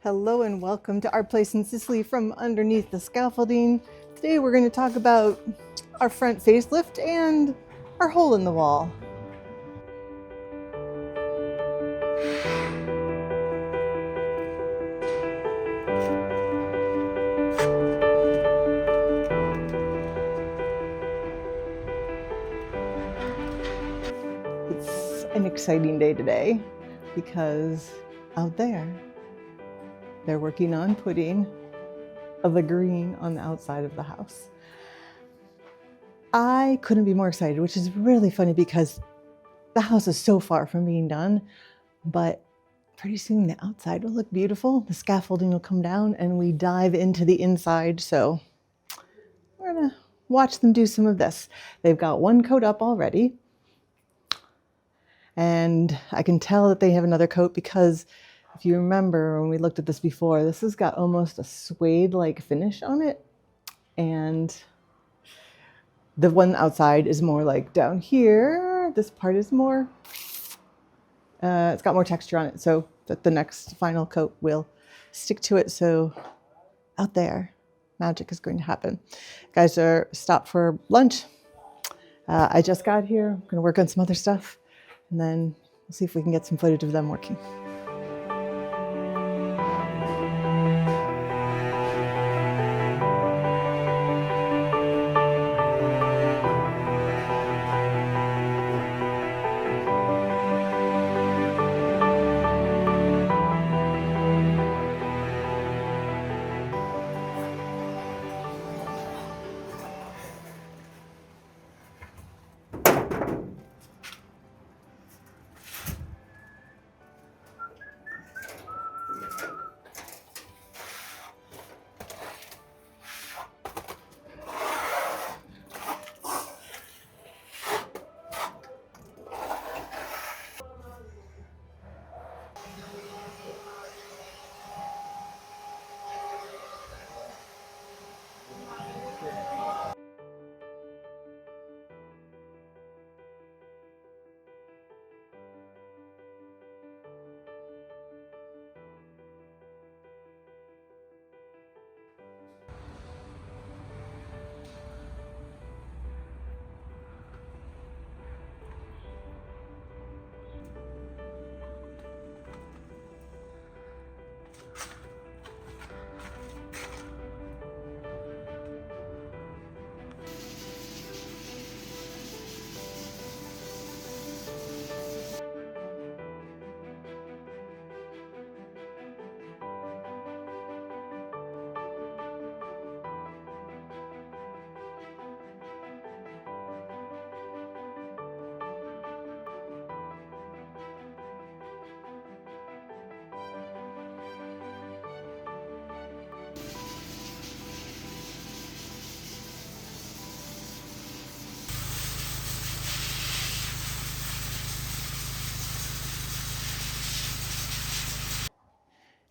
Hello and welcome to our place in Sicily from underneath the scaffolding. Today we're going to talk about our front facelift and our hole in the wall. It's an exciting day today because out there they're working on putting the green on the outside of the house. I couldn't be more excited, which is really funny because the house is so far from being done, but pretty soon the outside will look beautiful. The scaffolding will come down and we dive into the inside. So we're gonna watch them do some of this. They've got one coat up already. And I can tell that they have another coat because if you remember when we looked at this before, this has got almost a suede-like finish on it. And the one outside is more like down here. This part is more, it's got more texture on it. So that the next final coat will stick to it. So out there, magic is going to happen. Guys are stopped for lunch. I just got here. I'm gonna work on some other stuff and then we'll see if we can get some footage of them working.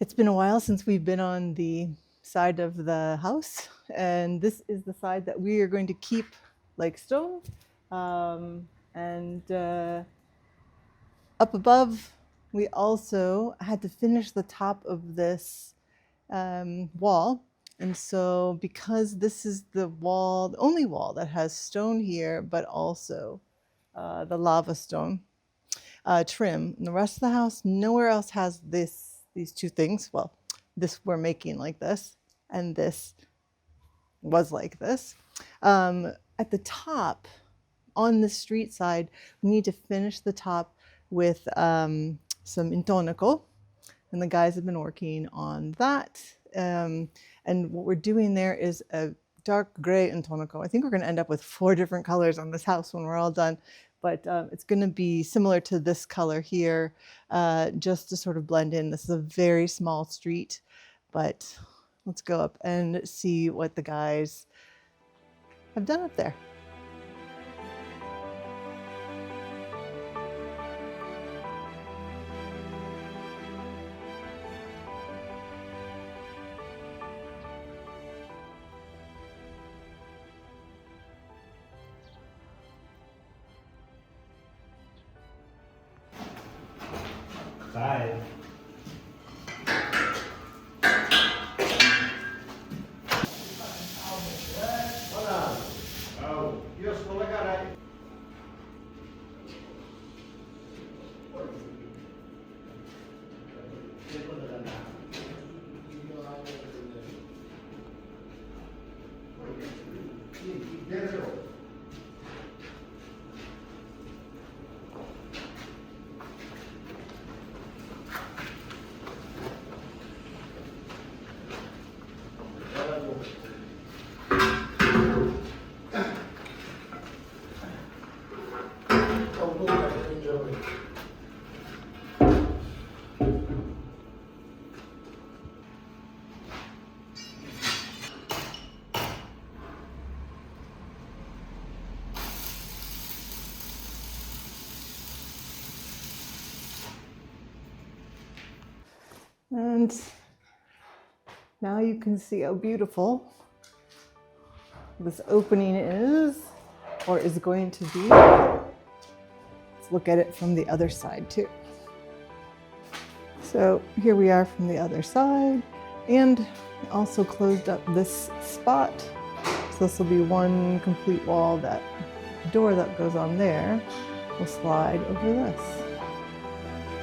It's been a while since we've been on the side of the house, and this is the side that we are going to keep like stone. And up above, we also had to finish the top of this wall. And so because this is the wall, the only wall that has stone here, but also the lava stone trim. And the rest of the house, nowhere else has these two things. Well, this we're making like this, and this was like this. At the top, on the street side, we need to finish the top with some intonaco, and the guys have been working on that. And what we're doing there is a dark gray intonaco. I think we're going to end up with 4 different colors on this house when we're all done. But it's going to be similar to this color here, just to sort of blend in. This is a very small street, but let's go up and see what the guys have done up there. Five. And now you can see how beautiful this opening is, or is going to be. Let's look at it from the other side too. So here we are from the other side, and also closed up this spot. So this will be one complete wall. That door that goes on there will slide over this.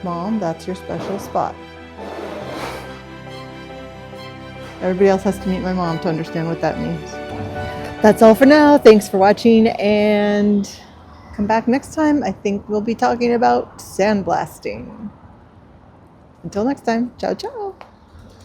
Mom, that's your special spot. Everybody else has to meet my mom to understand what that means. That's all for now. Thanks for watching, and come back next time. I think we'll be talking about sandblasting. Until next time, ciao, ciao.